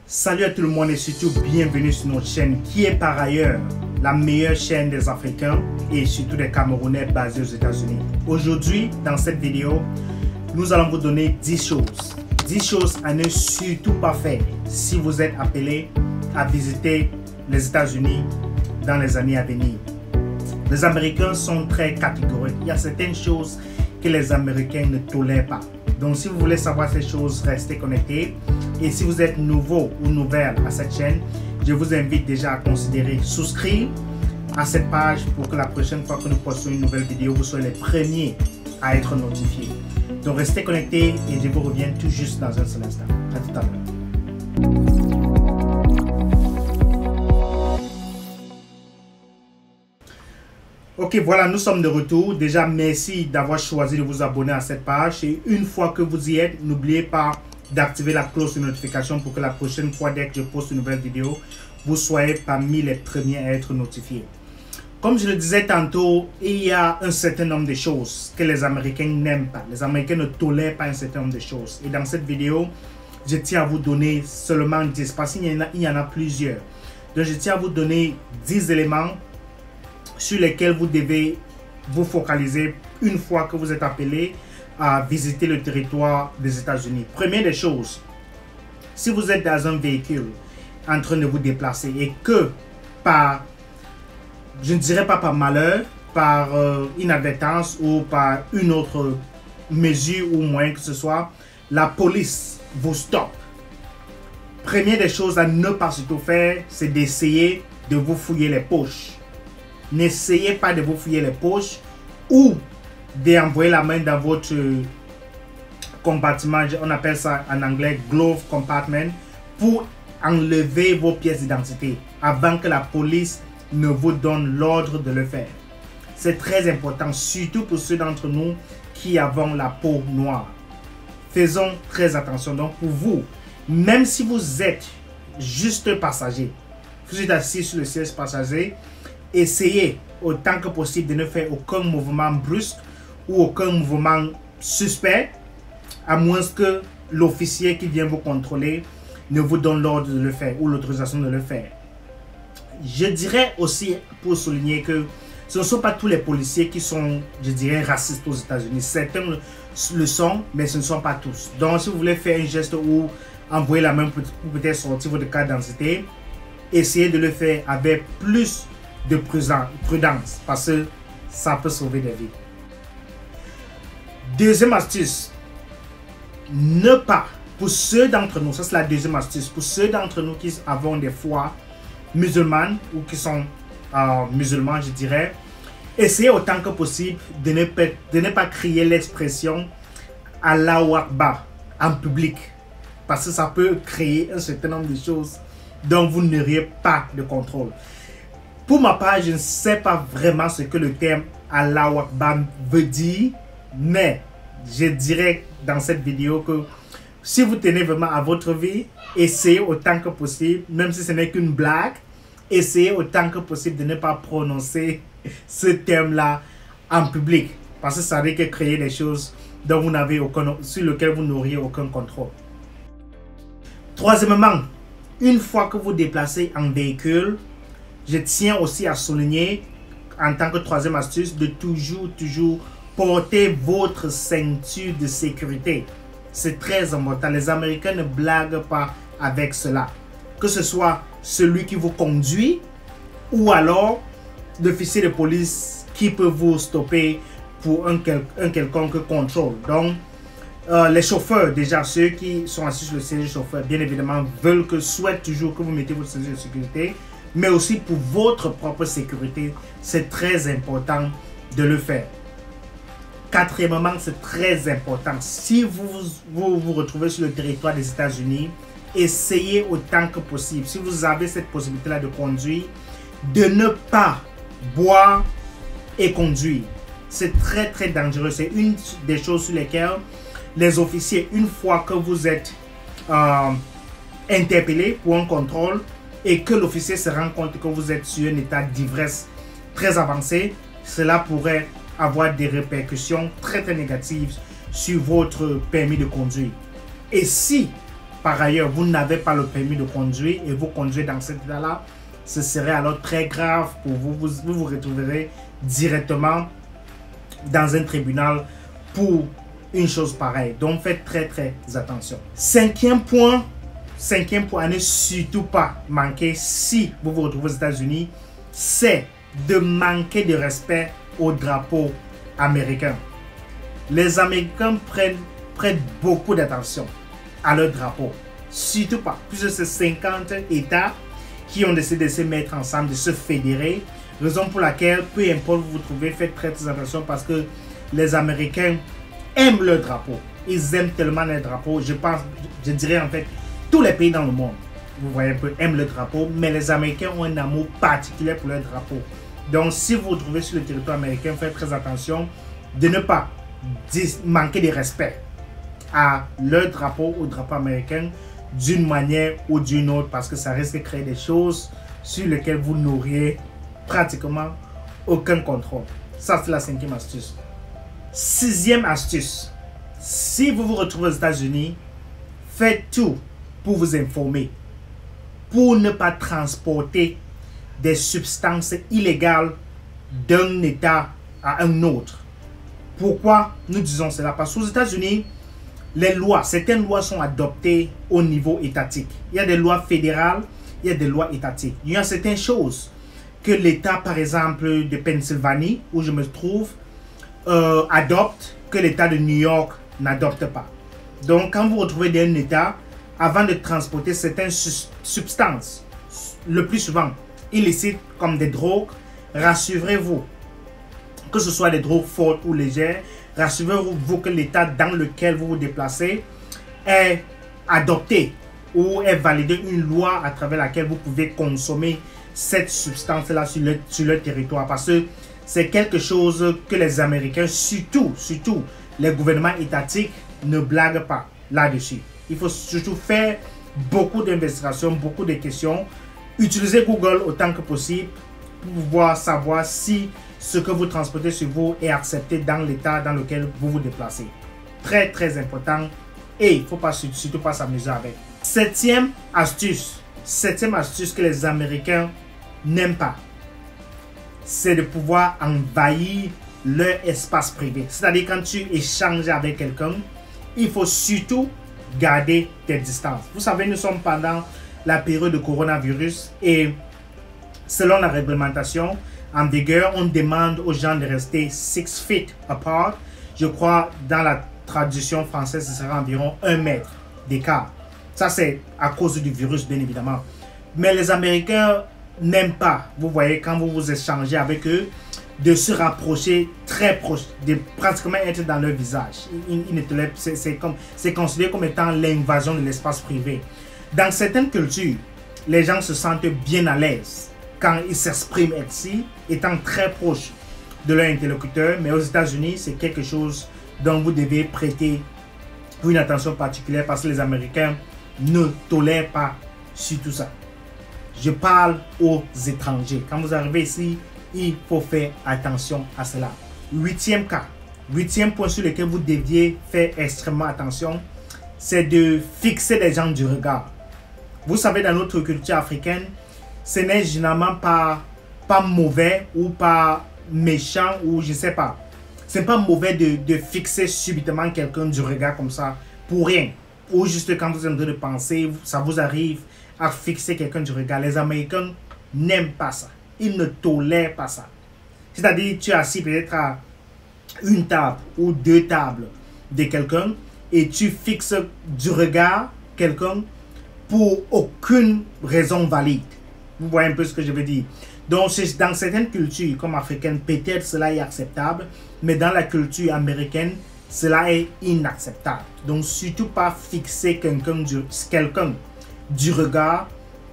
Salut à tout le monde et surtout bienvenue sur notre chaîne qui est par ailleurs la meilleure chaîne des Africains et surtout des Camerounais basés aux États-Unis. Aujourd'hui, dans cette vidéo, nous allons vous donner 10 choses. 10 choses à ne surtout pas faire si vous êtes appelé à visiter les États-Unis dans les années à venir. Les Américains sont très catégoriques. Il y a certaines choses que les Américains ne tolèrent pas. Donc si vous voulez savoir ces choses, restez connectés. Et si vous êtes nouveau ou nouvelle à cette chaîne, je vous invite déjà à considérer souscrire à cette page pour que la prochaine fois que nous postons une nouvelle vidéo, vous soyez les premiers à être notifiés. Donc restez connectés et je vous reviens tout juste dans un seul instant. À tout à l'heure. Ok, voilà, nous sommes de retour. Déjà, merci d'avoir choisi de vous abonner à cette page. Et une fois que vous y êtes, n'oubliez pas d'activer la cloche de notification pour que la prochaine fois, dès que je poste une nouvelle vidéo, vous soyez parmi les premiers à être notifiés. Comme je le disais tantôt, il y a un certain nombre de choses que les Américains n'aiment pas. Les Américains ne tolèrent pas un certain nombre de choses. Et dans cette vidéo, je tiens à vous donner seulement 10, parce qu'il y en a plusieurs. Donc, je tiens à vous donner 10 éléments sur lesquels vous devez vous focaliser une fois que vous êtes appelé à visiter le territoire des États-Unis. Première des choses, si vous êtes dans un véhicule en train de vous déplacer et que par, je ne dirais pas par malheur, par inadvertance ou par une autre mesure ou moyen que ce soit, la police vous stoppe. Première des choses à ne pas surtout faire, c'est d'essayer de vous fouiller les poches. N'essayez pas de vous fouiller les poches ou d'envoyer la main dans votre compartiment, on appelle ça en anglais glove compartment, pour enlever vos pièces d'identité avant que la police ne vous donne l'ordre de le faire. C'est très important, surtout pour ceux d'entre nous qui avons la peau noire. Faisons très attention. Donc pour vous, même si vous êtes juste passager, vous êtes assis sur le siège passager, essayez autant que possible de ne faire aucun mouvement brusque ou aucun mouvement suspect, à moins que l'officier qui vient vous contrôler ne vous donne l'ordre de le faire ou l'autorisation de le faire. Je dirais aussi, pour souligner, que ce ne sont pas tous les policiers qui sont, je dirais, racistes aux États-Unis. Certains le sont, mais ce ne sont pas tous. Donc, si vous voulez faire un geste ou envoyer la main pour peut-être sortir votre carte d'identité, essayez de le faire avec plus de prudence, parce que ça peut sauver des vies. Deuxième astuce, ne pas, pour ceux d'entre nous, ça c'est la deuxième astuce, pour ceux d'entre nous qui avons des foi musulmanes ou qui sont musulmans, je dirais, essayez autant que possible de ne pas crier l'expression Allahu Akbar en public, parce que ça peut créer un certain nombre de choses dont vous n'auriez pas de contrôle. Pour ma part, je ne sais pas vraiment ce que le terme Allahu Akbar veut dire, mais je dirais dans cette vidéo que si vous tenez vraiment à votre vie, essayez autant que possible, même si ce n'est qu'une blague, essayez autant que possible de ne pas prononcer ce terme-là en public, parce que ça risque de créer des choses dont vous n'avez sur lesquelles vous n'auriez aucun contrôle. Troisièmement, une fois que vous déplacez en véhicule, je tiens aussi à souligner, en tant que troisième astuce, de toujours porter votre ceinture de sécurité. C'est très important. Les Américains ne blaguent pas avec cela. Que ce soit celui qui vous conduit ou alors l'officier de police qui peut vous stopper pour un quelconque contrôle. Donc, les chauffeurs, déjà ceux qui sont assis sur le siège du chauffeur, bien évidemment, souhaitent toujours que vous mettez votre ceinture de sécurité. Mais aussi pour votre propre sécurité, c'est très important de le faire. Quatrièmement, c'est très important. Si vous retrouvez sur le territoire des États-Unis, essayez autant que possible, si vous avez cette possibilité-là de conduire, de ne pas boire et conduire. C'est très très dangereux. C'est une des choses sur lesquelles les officiers, une fois que vous êtes interpellé pour un contrôle, et que l'officier se rend compte que vous êtes sur un état d'ivresse très avancé, cela pourrait avoir des répercussions très très négatives sur votre permis de conduire. Et si par ailleurs, vous n'avez pas le permis de conduire et vous conduisez dans cet état-là, ce serait alors très grave pour vous. Vous vous retrouverez directement dans un tribunal pour une chose pareille. Donc, faites très attention. Cinquième point, à ne surtout pas manquer si vous vous retrouvez aux États-Unis, c'est de manquer de respect au drapeau américain. Les Américains prennent beaucoup d'attention à leur drapeau. Surtout pas. Plus de ces 50 États qui ont décidé de se mettre ensemble, de se fédérer. Raison pour laquelle, peu importe où vous vous trouvez, faites très attention parce que les Américains aiment leur drapeau. Ils aiment tellement leur drapeau. Je dirais en fait, tous les pays dans le monde, vous voyez un peu, aiment le drapeau, mais les Américains ont un amour particulier pour leur drapeau. Donc, si vous vous trouvez sur le territoire américain, faites très attention de ne pas manquer de respect à leur drapeau, au drapeau américain, d'une manière ou d'une autre, parce que ça risque de créer des choses sur lesquelles vous n'auriez pratiquement aucun contrôle. Ça, c'est la cinquième astuce. Sixième astuce, si vous vous retrouvez aux États-Unis, faites tout pour vous informer, pour ne pas transporter des substances illégales d'un État à un autre. Pourquoi nous disons cela? Parce qu'aux États-Unis, certaines lois sont adoptées au niveau étatique. Il y a des lois fédérales, il y a des lois étatiques. Il y a certaines choses que l'État, par exemple, de Pennsylvanie, où je me trouve, adopte, que l'État de New York n'adopte pas. Donc, quand vous vous retrouvez dans un État, avant de transporter certaines substances, le plus souvent illicites comme des drogues, rassurez-vous, que ce soit des drogues fortes ou légères, rassurez-vous que l'État dans lequel vous vous déplacez est adopté ou est validé une loi à travers laquelle vous pouvez consommer cette substance-là sur le territoire. Parce que c'est quelque chose que les Américains, surtout les gouvernements étatiques, ne blaguent pas là-dessus. Il faut surtout faire beaucoup d'investigations, beaucoup de questions. Utilisez Google autant que possible pour pouvoir savoir si ce que vous transportez sur vous est accepté dans l'état dans lequel vous vous déplacez. Très important et il ne faut surtout pas s'amuser avec. Septième astuce que les Américains n'aiment pas, c'est de pouvoir envahir leur espace privé. C'est-à-dire quand tu échanges avec quelqu'un, il faut surtout garder tes distances. Vous savez, nous sommes pendant la période de coronavirus et selon la réglementation en vigueur, on demande aux gens de rester 6 feet apart. Je crois dans la traduction française, ce sera environ 1 mètre d'écart. Ça, c'est à cause du virus, bien évidemment. Mais les Américains n'aiment pas, vous voyez, quand vous vous échangez avec eux, de se rapprocher très proche, de pratiquement être dans leur visage. C'est considéré comme étant l'invasion de l'espace privé. Dans certaines cultures, les gens se sentent bien à l'aise quand ils s'expriment ainsi, étant très proches de leur interlocuteur. Mais aux États-Unis, c'est quelque chose dont vous devez prêter une attention particulière parce que les Américains ne tolèrent pas sur tout ça. Je parle aux étrangers. Quand vous arrivez ici, il faut faire attention à cela. Huitième point sur lequel vous deviez faire extrêmement attention, c'est de fixer les gens du regard. Vous savez, dans notre culture africaine, ce n'est généralement pas mauvais ou pas méchant ou je ne sais pas. Ce n'est pas mauvais de fixer subitement quelqu'un du regard comme ça pour rien. Ou juste quand vous êtes en train de penser, ça vous arrive à fixer quelqu'un du regard. Les Américains n'aiment pas ça. Ils ne tolèrent pas ça. C'est-à-dire, tu es assis peut-être à une table ou 2 tables de quelqu'un et tu fixes du regard quelqu'un pour aucune raison valide. Vous voyez un peu ce que je veux dire. Donc, dans certaines cultures comme africaines, peut-être cela est acceptable, mais dans la culture américaine, cela est inacceptable. Donc, surtout pas fixer quelqu'un du regard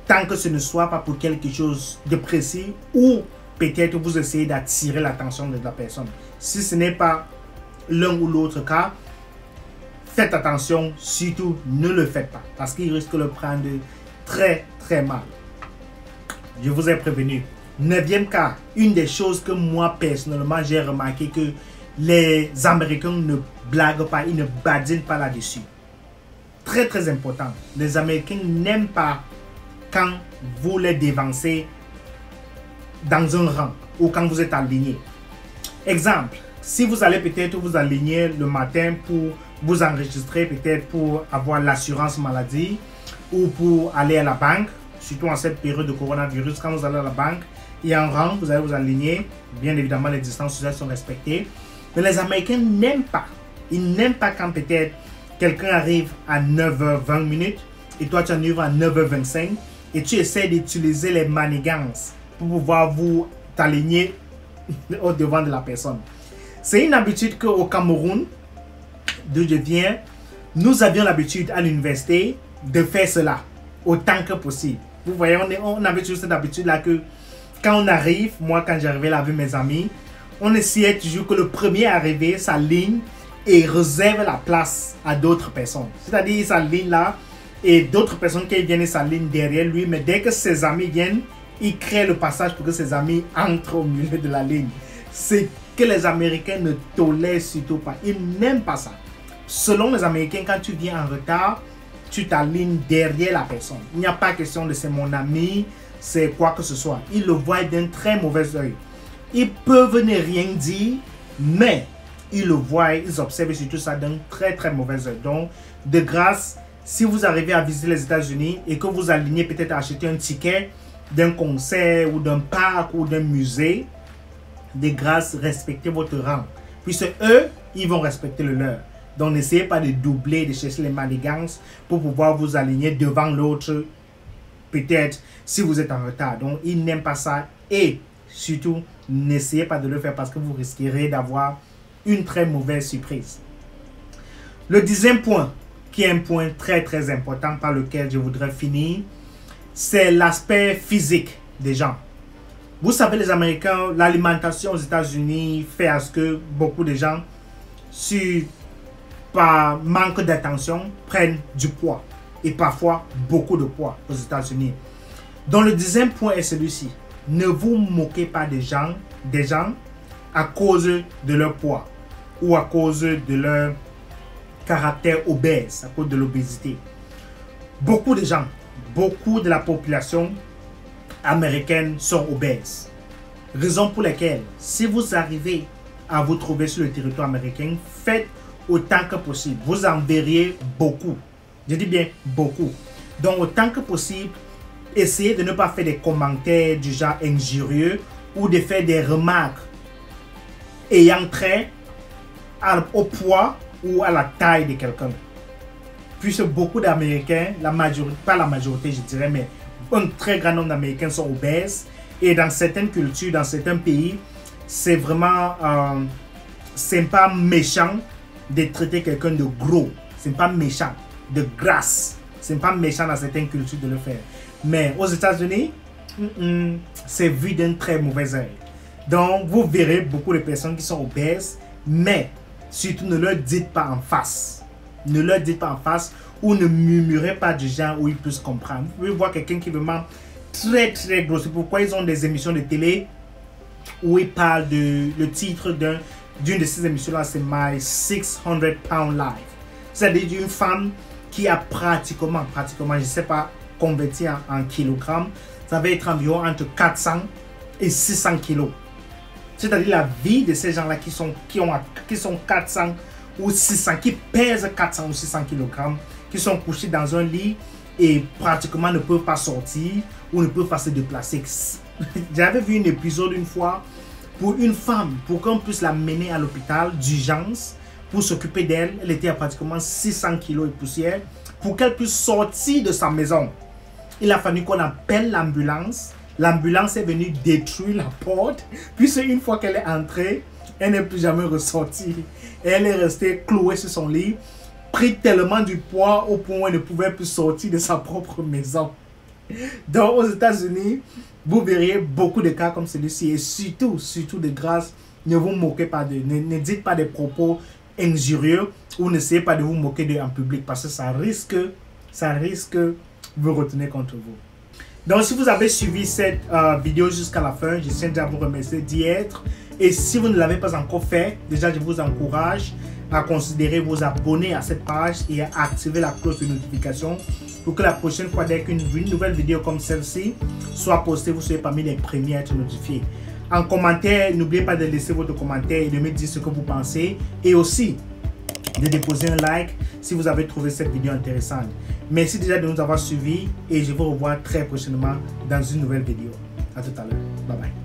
tant que ce ne soit pas pour quelque chose de précis ou peut-être vous essayez d'attirer l'attention de la personne. Si ce n'est pas l'un ou l'autre cas, faites attention, surtout ne le faites pas parce qu'il risque de le prendre très mal. Je vous ai prévenu. 9e cas, une des choses que moi personnellement j'ai remarqué que les Américains ne blaguent pas, ils ne badinent pas là-dessus. très très important. Les Américains n'aiment pas quand vous les dévancez dans un rang ou quand vous êtes aligné. Exemple, si vous allez peut-être vous aligner le matin pour vous enregistrer, peut-être pour avoir l'assurance maladie ou pour aller à la banque, surtout en cette période de coronavirus, quand vous allez à la banque, il y a un rang, vous allez vous aligner. Bien évidemment, les distances sociales sont respectées. Mais les Américains n'aiment pas. Ils n'aiment pas quand peut-être quelqu'un arrive à 9h20 et toi tu arrives à 9h25 et tu essaies d'utiliser les manigances pour pouvoir vous t'aligner au devant de la personne. C'est une habitude qu'au Cameroun, d'où je viens, nous avions l'habitude à l'université de faire cela autant que possible. Vous voyez, on avait toujours cette habitude-là que quand on arrive, moi quand j'arrivais là avec mes amis, on essayait toujours que le premier arrivé s'aligne et réserve la place à d'autres personnes. C'est-à-dire, il s'aligne là et d'autres personnes qui viennent s'alignent derrière lui, mais dès que ses amis viennent, il crée le passage pour que ses amis entrent au milieu de la ligne. C'est que les Américains ne tolèrent surtout pas. Ils n'aiment pas ça. Selon les Américains, quand tu viens en retard, tu t'alignes derrière la personne. Il n'y a pas question de c'est mon ami, c'est quoi que ce soit. Ils le voient d'un très mauvais œil. Ils peuvent ne rien dire, mais ils le voient, ils observent surtout ça d'un très très mauvais œil. Donc, de grâce, si vous arrivez à visiter les États-Unis et que vous alignez peut-être à acheter un ticket d'un concert ou d'un parc ou d'un musée, de grâce, respectez votre rang. Puisque eux, ils vont respecter le leur. Donc, n'essayez pas de doubler, de chercher les manigances pour pouvoir vous aligner devant l'autre, peut-être si vous êtes en retard. Donc, ils n'aiment pas ça. Et surtout, n'essayez pas de le faire parce que vous risquerez d'avoir une très mauvaise surprise. Le 10e point, qui est un point très très important par lequel je voudrais finir, c'est l'aspect physique des gens. Vous savez, les Américains, l'alimentation aux États-Unis fait à ce que beaucoup de gens, par manque d'attention, prennent du poids. Et parfois, beaucoup de poids aux États-Unis. Donc, le 10e point est celui-ci. Ne vous moquez pas des gens à cause de leur poids ou à cause de leur caractère obèse, à cause de l'obésité. Beaucoup de gens, beaucoup de la population américaine sont obèses. Raison pour laquelle, si vous arrivez à vous trouver sur le territoire américain, faites autant que possible. Vous en verriez beaucoup. Je dis bien beaucoup. Donc, autant que possible, essayez de ne pas faire des commentaires du genre injurieux ou de faire des remarques ayant trait au poids ou à la taille de quelqu'un. Puisque beaucoup d'Américains, pas la majorité je dirais, mais un très grand nombre d'Américains sont obèses. Et dans certaines cultures, dans certains pays, c'est vraiment, c'est pas méchant de traiter quelqu'un de gros. C'est pas méchant, de grasse. C'est pas méchant dans certaines cultures de le faire. Mais aux États-Unis, c'est vu d'un très mauvais œil. Donc, vous verrez beaucoup de personnes qui sont obèses, mais surtout ne leur dites pas en face. Ne leur dites pas en face ou ne murmurez pas du genre où ils puissent comprendre. Vous pouvez voir quelqu'un qui est vraiment très très gros. C'est pourquoi ils ont des émissions de télé où ils parlent le titre d'une de ces émissions-là, c'est My 600 Pound Life. C'est-à-dire d'une femme qui a pratiquement, je ne sais pas, converti en kilogrammes, ça va être environ entre 400 et 600 kilos. C'est-à-dire la vie de ces gens-là qui sont 400 ou 600, qui pèsent 400 ou 600 kilogrammes, qui sont couchés dans un lit et pratiquement ne peuvent pas sortir ou ne peuvent pas se déplacer. J'avais vu un épisode une fois pour une femme, pour qu'on puisse la mener à l'hôpital d'urgence pour s'occuper d'elle. Elle était à pratiquement 600 kilos et poussière. Pour qu'elle puisse sortir de sa maison, il a fallu qu'on appelle l'ambulance. L'ambulance est venue détruire la porte. Puis une fois qu'elle est entrée, elle n'est plus jamais ressortie. Elle est restée clouée sur son lit, pris tellement du poids au point où elle ne pouvait plus sortir de sa propre maison. Donc aux États-Unis, vous verriez beaucoup de cas comme celui-ci. Et surtout de grâce, ne vous moquez pas ne dites pas des propos injurieux ou n'essayez pas de vous moquer d'eux en public parce que ça risque de vous retenir contre vous. Donc si vous avez suivi cette vidéo jusqu'à la fin, je tiens à vous remercier d'y être. Et si vous ne l'avez pas encore fait, déjà je vous encourage à considérer vous abonner à cette page et à activer la cloche de notification pour que la prochaine fois dès qu'une nouvelle vidéo comme celle-ci soit postée, vous soyez parmi les premiers à être notifiés. En commentaire, n'oubliez pas de laisser votre commentaire et de me dire ce que vous pensez et aussi de déposer un like si vous avez trouvé cette vidéo intéressante. Merci déjà de nous avoir suivis et je vous revois très prochainement dans une nouvelle vidéo. À tout à l'heure. Bye bye.